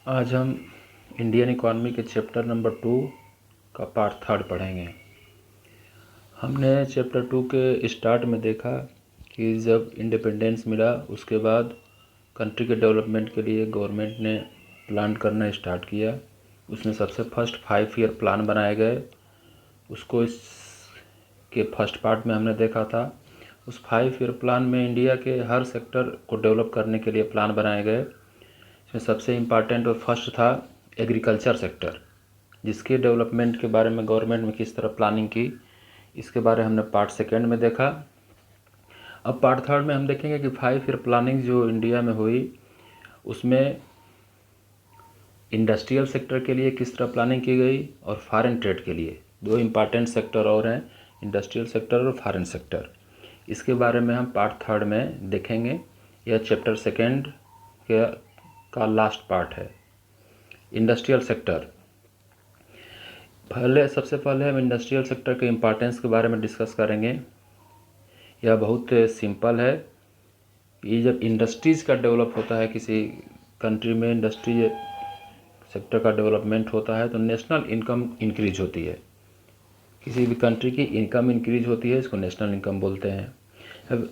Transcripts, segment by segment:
आज हम Indian economy के चैप्टर नंबर 2 का पार्ट 3 पढ़ेंगे। हमने चैप्टर 2 के स्टार्ट में देखा कि जब इंडिपेंडेंस मिला उसके बाद कंट्री के डेवलपमेंट के लिए गवर्नमेंट ने प्लान करना स्टार्ट किया। उसमें सबसे फर्स्ट 5 ईयर प्लान बनाए गए। उसको इस के फर्स्ट पार्ट में हमने देखा था। उस 5 ईयर प्लान में इंडिया के हर सेक्टर को डेवलप करने के लिए प्लान बनाए गए। इसमें सबसे इम्पॉर्टेंट और फर्स्ट था एग्रीकल्चर सेक्टर, जिसके डेवलपमेंट के बारे में गवर्नमेंट में किस तरह प्लानिंग की, इसके बारे में हमने पार्ट 2 में देखा। अब पार्ट 3 में हम देखेंगे कि 5 ईयर प्लानिंग जो इंडिया में हुई उसमें इंडस्ट्रियल सेक्टर के लिए किस तरह प्लानिंग की गई और फॉरेन ट्रेड के लिए 2 इम्पॉर्टेंट सेक्टर और हैं, इंडस्ट्रियल सेक्टर और फॉरेन सेक्टर। इसके बारे में हम पार्ट 3 में देखेंगे। यह चैप्टर 2 का लास्ट पार्ट है। इंडस्ट्रियल सेक्टर, सबसे पहले हम इंडस्ट्रियल सेक्टर के इम्पोर्टेंस के बारे में डिस्कस करेंगे। यह बहुत सिंपल है। ये जब इंडस्ट्रीज़ का डेवलप होता है, किसी कंट्री में इंडस्ट्री सेक्टर का डेवलपमेंट होता है तो नेशनल इनकम इंक्रीज होती है। किसी भी कंट्री की इनकम इंक्रीज होती है, इसको नेशनल इनकम बोलते हैं। अब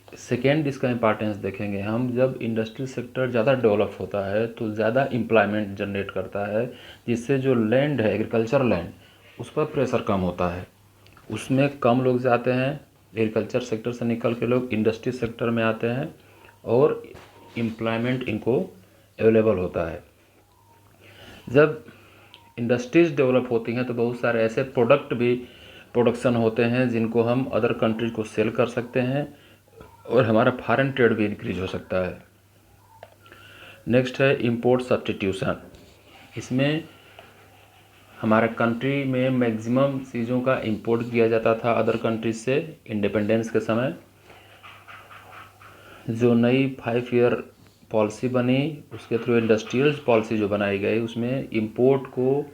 सेकेंड इसका इम्पॉर्टेंस देखेंगे हम। जब इंडस्ट्रियल सेक्टर ज़्यादा डेवलप होता है तो ज़्यादा एम्प्लॉयमेंट जनरेट करता है, जिससे जो लैंड है, एग्रीकल्चर लैंड, उस पर प्रेशर कम होता है। उसमें कम लोग जाते हैं, एग्रीकल्चर सेक्टर से निकल के लोग इंडस्ट्री सेक्टर में आते हैं और एम्प्लॉयमेंट इनको अवेलेबल होता है। जब इंडस्ट्रीज़ डेवलप होती हैं तो बहुत सारे ऐसे प्रोडक्ट भी प्रोडक्शन होते हैं जिनको हम अदर कंट्रीज को सेल कर सकते हैं और हमारा फॉरेन ट्रेड भी इंक्रीज हो सकता है। नेक्स्ट है इंपोर्ट सब्स्टिट्यूशन। इसमें हमारे कंट्री में मैक्सिमम चीज़ों का इंपोर्ट किया जाता था अदर कंट्रीज से इंडिपेंडेंस के समय। जो नई 5 ईयर पॉलिसी बनी उसके थ्रू इंडस्ट्रियल पॉलिसी जो बनाई गई उसमें इंपोर्ट को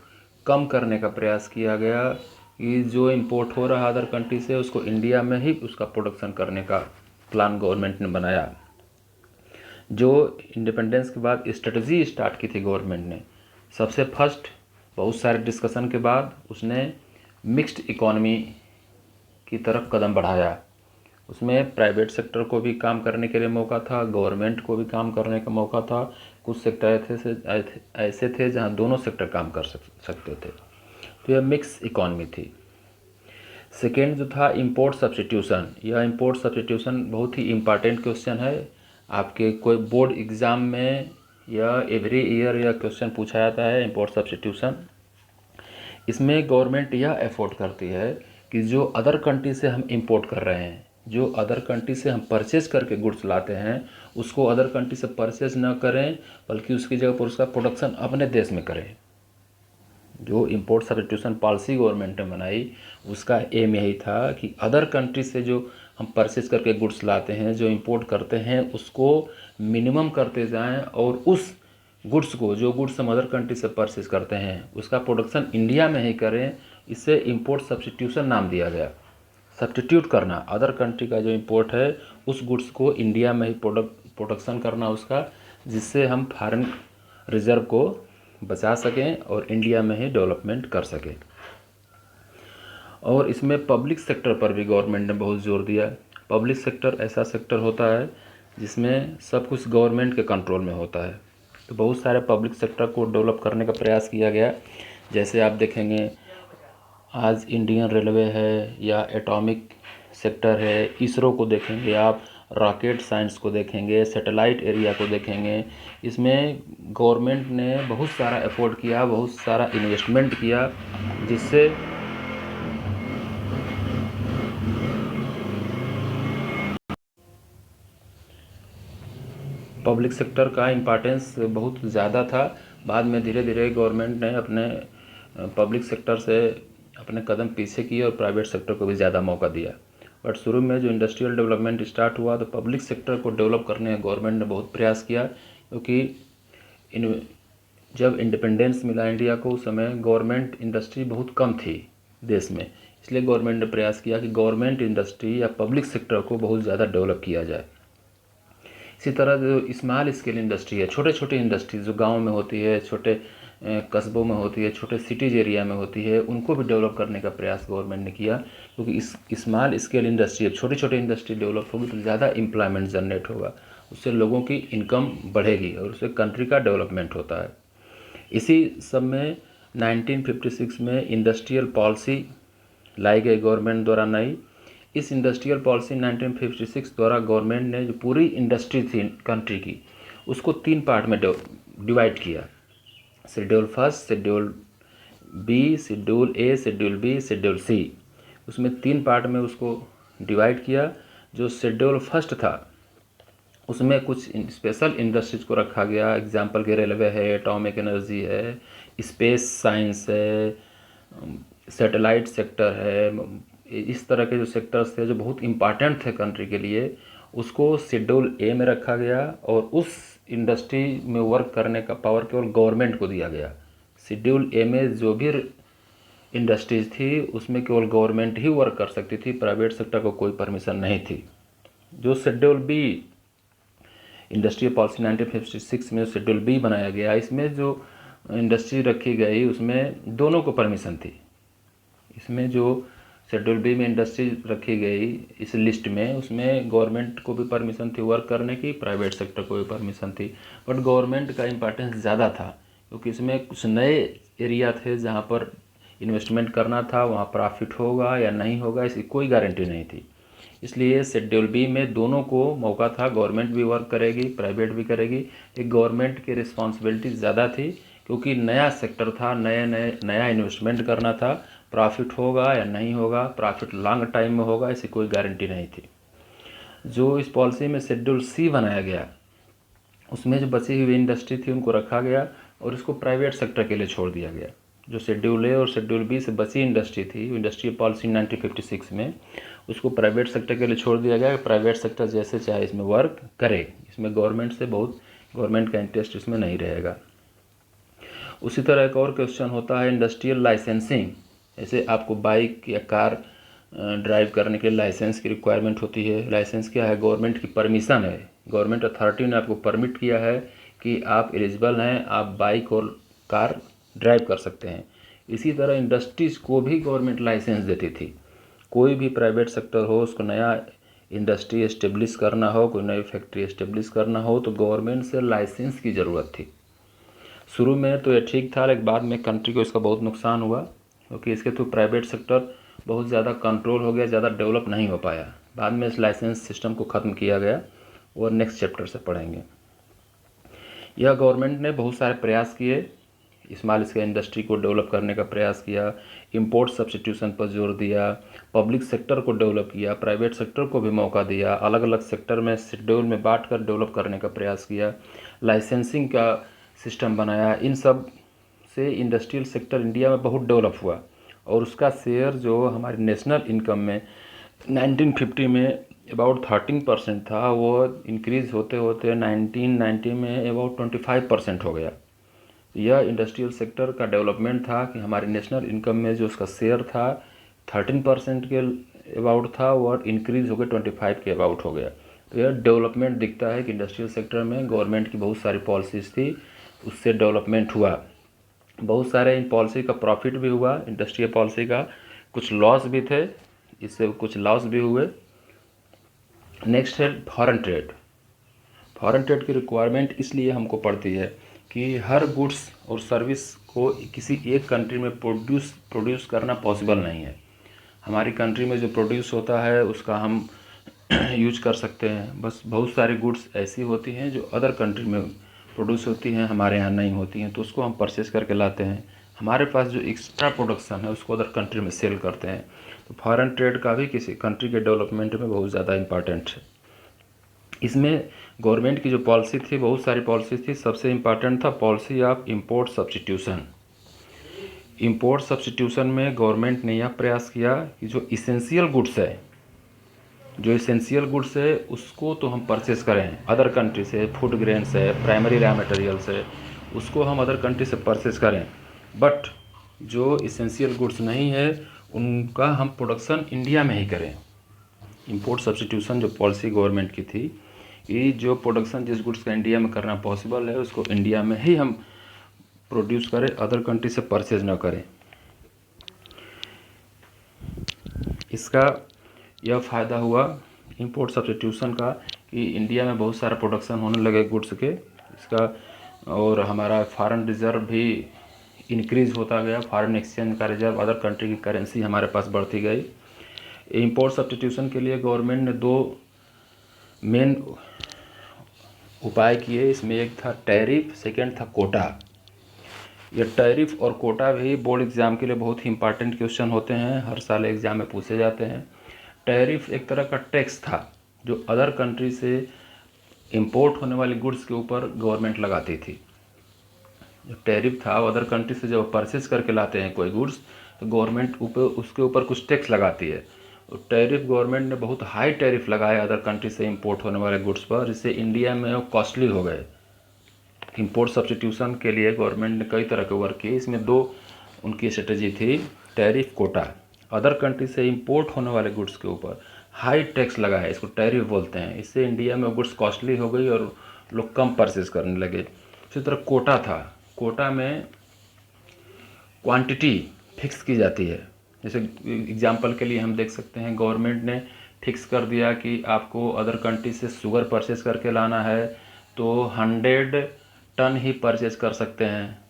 कम करने का प्रयास किया गया कि जो इंपोर्ट हो रहा अदर कंट्री से उसको इंडिया में ही उसका प्रोडक्शन करने का प्लान गवर्नमेंट ने बनाया। जो इंडिपेंडेंस के बाद स्ट्रेटजी स्टार्ट की थी गवर्नमेंट ने, सबसे फर्स्ट बहुत सारे डिस्कशन के बाद उसने मिक्स्ड इकॉनमी की तरफ कदम बढ़ाया। उसमें प्राइवेट सेक्टर को भी काम करने के लिए मौका था, गवर्नमेंट को भी काम करने का मौका था। कुछ सेक्टर ऐसे थे जहां दोनों सेक्टर काम कर सकते थे, तो यह मिक्स इकॉनमी थी। सेकेंड जो था इंपोर्ट सब्स्टिट्यूशन। यह इंपोर्ट सब्स्टिट्यूशन बहुत ही इम्पॉर्टेंट क्वेश्चन है। आपके कोई बोर्ड एग्ज़ाम में यह एवरी ईयर यह क्वेश्चन पूछा जाता है, इंपोर्ट सब्स्टिट्यूशन। इसमें गवर्नमेंट यह एफोर्ड करती है कि जो अदर कंट्री से हम इंपोर्ट कर रहे हैं, जो अदर कंट्री से हम परचेज करके गुड्स लाते हैं, उसको अदर कंट्री से परचेज न करें बल्कि उसकी जगह पर उसका प्रोडक्शन अपने देश में करें। जो इंपोर्ट सब्स्टिट्यूशन पॉलिसी गवर्नमेंट ने बनाई उसका एम यही था कि अदर कंट्री से जो हम परचेज करके गुड्स लाते हैं, जो इंपोर्ट करते हैं, उसको मिनिमम करते जाएं और उस गुड्स को, जो गुड्स हम अदर कंट्री से परचेज करते हैं, उसका प्रोडक्शन इंडिया में ही करें। इसे इंपोर्ट सब्स्टिट्यूशन नाम दिया गया। सब्स्टिट्यूट करना, अदर कंट्री का जो इंपोर्ट है उस गुड्स को इंडिया में ही प्रोडक्शन करना उसका, जिससे हम फॉरेन रिजर्व को बचा सकें और इंडिया में ही डेवलपमेंट कर सकें। और इसमें पब्लिक सेक्टर पर भी गवर्नमेंट ने बहुत जोर दिया। पब्लिक सेक्टर ऐसा सेक्टर होता है जिसमें सब कुछ गवर्नमेंट के कंट्रोल में होता है, तो बहुत सारे पब्लिक सेक्टर को डेवलप करने का प्रयास किया गया। जैसे आप देखेंगे आज इंडियन रेलवे है या एटॉमिक सेक्टर है, इसरो को देखेंगे आप, रॉकेट साइंस को देखेंगे, सैटेलाइट एरिया को देखेंगे। इसमें गवर्नमेंट ने बहुत सारा एफोर्ट किया, बहुत सारा इन्वेस्टमेंट किया, जिससे पब्लिक सेक्टर का इम्पोर्टेंस बहुत ज़्यादा था। बाद में धीरे धीरे गवर्नमेंट ने अपने पब्लिक सेक्टर से अपने कदम पीछे किए और प्राइवेट सेक्टर को भी ज़्यादा मौका दिया। बट शुरू में जो इंडस्ट्रियल डेवलपमेंट स्टार्ट हुआ तो पब्लिक सेक्टर को डेवलप करने का गवर्नमेंट ने बहुत प्रयास किया, क्योंकि जब इंडिपेंडेंस मिला इंडिया को उस समय गवर्नमेंट इंडस्ट्री बहुत कम थी देश में। इसलिए गवर्नमेंट ने प्रयास किया कि गवर्नमेंट इंडस्ट्री या पब्लिक सेक्टर को बहुत ज़्यादा डेवलप किया जाए। इसी तरह जो स्मॉल स्केल इंडस्ट्री है, छोटे छोटे इंडस्ट्री जो गांव में होती है, छोटे कस्बों में होती है, छोटे सिटीज़ एरिया में होती है, उनको भी डेवलप करने का प्रयास गवर्नमेंट ने किया। क्योंकि इस स्मॉल स्केल इंडस्ट्री, छोटी छोटी इंडस्ट्री डेवलप होगी तो ज़्यादा एम्प्लॉयमेंट जनरेट होगा, उससे लोगों की इनकम बढ़ेगी और उससे कंट्री का डेवलपमेंट होता है। इसी सब में 1956 में इंडस्ट्रियल पॉलिसी लाई गई गवर्नमेंट द्वारा नई। इस इंडस्ट्रियल पॉलिसी 1956 द्वारा गवर्नमेंट ने जो पूरी इंडस्ट्री थी कंट्री की, उसको 3 पार्ट में डिवाइड किया। Schedule first, schedule B, schedule A, schedule B, schedule C, उसमें 3 पार्ट में उसको डिवाइड किया। जो शेड्यूल फर्स्ट था उसमें कुछ स्पेशल इंडस्ट्रीज को रखा गया, एग्जाम्पल के रेलवे है, एटॉमिक एनर्जी है, स्पेस साइंस है, सैटेलाइट सेक्टर है, इस तरह के जो सेक्टर्स थे जो बहुत इम्पॉर्टेंट थे कंट्री के लिए, उसको शेड्यूल ए में रखा गया और उस इंडस्ट्री में वर्क करने का पावर केवल गवर्नमेंट को दिया गया। शेड्यूल ए में जो भी इंडस्ट्रीज थी उसमें केवल गवर्नमेंट ही वर्क कर सकती थी, प्राइवेट सेक्टर को कोई परमिशन नहीं थी। जो शेड्यूल बी इंडस्ट्रियल पॉलिसी 1956 में शेड्यूल बी बनाया गया, इसमें जो इंडस्ट्री रखी गई उसमें दोनों को परमिशन थी। इसमें जो शेड्यूल बी में इंडस्ट्री रखी गई इस लिस्ट में, उसमें गवर्नमेंट को भी परमिशन थी वर्क करने की, प्राइवेट सेक्टर को भी परमिशन थी। बट गवर्नमेंट का इम्पोर्टेंस ज़्यादा था क्योंकि इसमें कुछ नए एरिया थे जहाँ पर इन्वेस्टमेंट करना था, वहाँ प्रॉफिट होगा या नहीं होगा इसकी कोई गारंटी नहीं थी। इसलिए शेड्यूल बी में दोनों को मौका था, गवर्नमेंट भी वर्क करेगी, प्राइवेट भी करेगी। एक गवर्नमेंट की रिस्पॉन्सिबिलिटी ज़्यादा थी क्योंकि नया सेक्टर था, नया इन्वेस्टमेंट करना था, प्रॉफिट होगा या नहीं होगा, प्रॉफिट लॉन्ग टाइम में होगा ऐसी कोई गारंटी नहीं थी। जो इस पॉलिसी में शेड्यूल सी बनाया गया उसमें जो बची हुई इंडस्ट्री थी उनको रखा गया और इसको प्राइवेट सेक्टर के लिए छोड़ दिया गया। जो शेड्यूल ए और शेड्यूल बी से बची इंडस्ट्री थी इंडस्ट्रियल पॉलिसी 1956 में, उसको प्राइवेट सेक्टर के लिए छोड़ दिया गया। प्राइवेट सेक्टर जैसे चाहे इसमें वर्क करे, इसमें गवर्नमेंट का इंटरेस्ट इसमें नहीं रहेगा। उसी तरह एक और क्वेश्चन होता है इंडस्ट्रियल लाइसेंसिंग। जैसे आपको बाइक या कार ड्राइव करने के लिए लाइसेंस की रिक्वायरमेंट होती है। लाइसेंस क्या है? गवर्नमेंट की परमिशन है, गवर्नमेंट अथॉरिटी ने आपको परमिट किया है कि आप एलिजिबल हैं, आप बाइक और कार ड्राइव कर सकते हैं। इसी तरह इंडस्ट्रीज़ को भी गवर्नमेंट लाइसेंस देती थी। कोई भी प्राइवेट सेक्टर हो, उसको नया इंडस्ट्री एस्टेब्लिश करना हो, कोई नई फैक्ट्री एस्टेब्लिश करना हो तो गवर्नमेंट से लाइसेंस की ज़रूरत थी। शुरू में तो ये ठीक था लेकिन बाद में कंट्री को इसका बहुत नुकसान हुआ क्योंकि इसके थ्रू प्राइवेट सेक्टर बहुत ज़्यादा कंट्रोल हो गया, ज़्यादा डेवलप नहीं हो पाया। बाद में इस लाइसेंस सिस्टम को ख़त्म किया गया और नेक्स्ट चैप्टर से पढ़ेंगे। यह गवर्नमेंट ने बहुत सारे प्रयास किए, स्मॉल स्केल इंडस्ट्री को डेवलप करने का प्रयास किया, इंपोर्ट सब्स्टिट्यूशन पर जोर दिया, पब्लिक सेक्टर को डेवलप किया, प्राइवेट सेक्टर को भी मौका दिया, अलग अलग सेक्टर में शेड्यूल में बांट कर डेवलप करने का प्रयास किया, लाइसेंसिंग का सिस्टम बनाया। इन सब से इंडस्ट्रियल सेक्टर इंडिया में बहुत डेवलप हुआ और उसका शेयर जो हमारी नेशनल इनकम में 1950 में अबाउट 13% था, वो इंक्रीज़ होते होते 1990 में अबाउट 25% हो गया। यह इंडस्ट्रियल सेक्टर का डेवलपमेंट था कि हमारी नेशनल इनकम में जो उसका शेयर था 13% के अबाउट था वो इंक्रीज़ होकर 25 के अबाउट हो गया। तो यह डेवलपमेंट दिखता है कि इंडस्ट्रियल सेक्टर में गवर्नमेंट की बहुत सारी पॉलिसीज़ थी, उससे डेवलपमेंट हुआ। बहुत सारे इन पॉलिसी का प्रॉफिट भी हुआ, इंडस्ट्रियल पॉलिसी का कुछ लॉस भी थे, इससे कुछ लॉस भी हुए। नेक्स्ट है फॉरेन ट्रेड। फॉरेन ट्रेड की रिक्वायरमेंट इसलिए हमको पड़ती है कि हर गुड्स और सर्विस को किसी एक कंट्री में प्रोड्यूस करना पॉसिबल नहीं है। हमारी कंट्री में जो प्रोड्यूस होता है उसका हम यूज कर सकते हैं, बस बहुत सारी गुड्स ऐसी होती हैं जो अदर कंट्री में प्रोड्यूस होती हैं, हमारे यहाँ नहीं होती हैं, तो उसको हम परचेस करके लाते हैं। हमारे पास जो एक्स्ट्रा प्रोडक्शन है उसको अदर कंट्री में सेल करते हैं। तो फॉरेन ट्रेड का भी किसी कंट्री के डेवलपमेंट में बहुत ज़्यादा इम्पॉर्टेंट है। इसमें गवर्नमेंट की जो पॉलिसी थी, बहुत सारी पॉलिसी थी, सबसे इम्पॉर्टेंट था policy of import substitution. Import substitution में गवर्नमेंट ने यह प्रयास किया कि जो इसेंशियल गुड्स है उसको तो हम परचेस करें अदर कंट्री से, फूड ग्रेन्स है, प्राइमरी रॉ मटेरियल्स है, उसको हम अदर कंट्री से परचेस करें। बट जो इसेंशियल गुड्स नहीं है उनका हम प्रोडक्शन इंडिया में ही करें। इंपोर्ट सब्स्टिट्यूशन जो पॉलिसी गवर्नमेंट की थी कि जो प्रोडक्शन जिस गुड्स का इंडिया में करना पॉसिबल है उसको इंडिया में ही हम प्रोड्यूस करें, अदर कंट्री से परचेज ना करें। इसका यह फ़ायदा हुआ इंपोर्ट सब्स्टिट्यूशन का कि इंडिया में बहुत सारा प्रोडक्शन होने लगे गुड्स के, इसका और हमारा फॉरेन रिज़र्व भी इंक्रीज़ होता गया, फॉरेन एक्सचेंज का रिजर्व, अदर कंट्री की करेंसी हमारे पास बढ़ती गई। इंपोर्ट सब्स्टिट्यूशन के लिए गवर्नमेंट ने दो मेन उपाय किए, इसमें एक था टैरिफ, सेकेंड था कोटा। ये टैरिफ और कोटा भी बोर्ड एग्ज़ाम के लिए बहुत ही इंपॉर्टेंट क्वेश्चन होते हैं, हर साल एग्ज़ाम में पूछे जाते हैं। टैरिफ एक तरह का टैक्स था जो अदर कंट्री से इंपोर्ट होने वाली गुड्स के ऊपर गवर्नमेंट लगाती थी। जो टैरिफ था वो अदर कंट्री से जब परचेज करके लाते हैं कोई गुड्स तो गवर्नमेंट उसके ऊपर कुछ टैक्स लगाती है। तो टैरिफ गवर्नमेंट ने बहुत हाई टैरिफ लगाया अदर कंट्री से इंपोर्ट होने वाले गुड्स पर, जिससे इंडिया में वो कॉस्टली हो गए। इंपोर्ट सब्स्टिट्यूशन के लिए गवर्नमेंट ने कई तरह के वर्क किए, इसमें दो उनकी स्ट्रेटजी थी, टैरिफ, कोटा। अदर कंट्री से इंपोर्ट होने वाले गुड्स के ऊपर हाई टैक्स लगाया, इसको टैरिफ बोलते हैं। इससे इंडिया में गुड्स कॉस्टली हो गई और लोग कम परचेज करने लगे। इसी तरह कोटा था, कोटा में क्वांटिटी फिक्स की जाती है। जैसे एग्जांपल के लिए हम देख सकते हैं गवर्नमेंट ने फिक्स कर दिया कि आपको अदर कंट्री से शुगर परचेज करके लाना है तो 100 टन ही परचेज कर सकते हैं।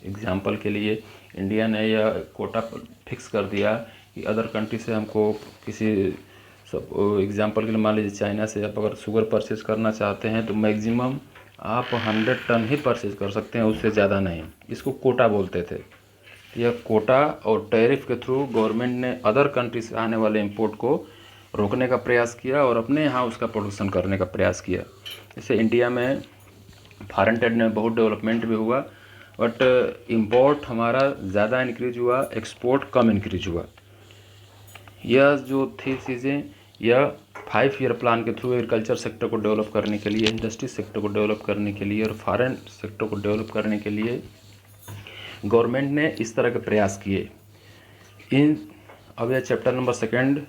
एग्जांपल के लिए इंडिया ने यह कोटा फिक्स कर दिया कि अदर कंट्री से हमको किसी सब एग्जांपल के लिए मान लीजिए चाइना से आप अगर शुगर परचेज करना चाहते हैं तो मैक्सिमम आप 100 टन ही परचेज कर सकते हैं, उससे ज़्यादा नहीं। इसको कोटा बोलते थे। यह कोटा और टैरिफ के थ्रू गवर्नमेंट ने अदर कंट्री से आने वाले इंपोर्ट को रोकने का प्रयास किया और अपने यहाँ उसका प्रोडक्शन करने का प्रयास किया। इससे इंडिया में फॉरेन ट्रेड में बहुत डेवलपमेंट भी हुआ, बट इंपोर्ट हमारा ज़्यादा इंक्रीज हुआ, एक्सपोर्ट कम इंक्रीज हुआ। यह जो थी चीज़ें, यह 5 ईयर प्लान के थ्रू एग्रीकल्चर सेक्टर को डेवलप करने के लिए, इंडस्ट्री सेक्टर को डेवलप करने के लिए और फॉरेन सेक्टर को डेवलप करने के लिए गवर्नमेंट ने इस तरह के प्रयास किए। अब यह चैप्टर नंबर 2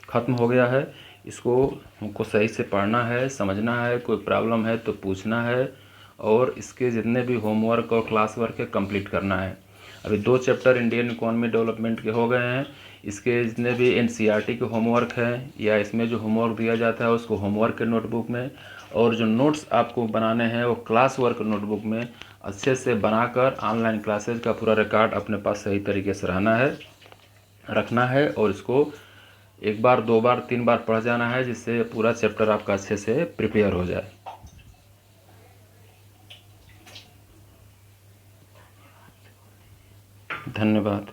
ख़त्म हो गया है। इसको हमको सही से पढ़ना है, समझना है, कोई प्रॉब्लम है तो पूछना है और इसके जितने भी होमवर्क और क्लास वर्क है कंप्लीट करना है। अभी 2 चैप्टर इंडियन इकोनॉमी डेवलपमेंट के हो गए हैं। इसके जितने भी एनसीईआरटी के होमवर्क हैं या इसमें जो होमवर्क दिया जाता है उसको होमवर्क के नोटबुक में, और जो नोट्स आपको बनाने हैं वो क्लास वर्क नोटबुक में अच्छे से बनाकर ऑनलाइन क्लासेज का पूरा रिकॉर्ड अपने पास सही तरीके से रखना है और इसको 1 बार 2 बार 3 बार पढ़ जाना है, जिससे पूरा चैप्टर आपका अच्छे से प्रिपेयर हो जाए। धन्यवाद।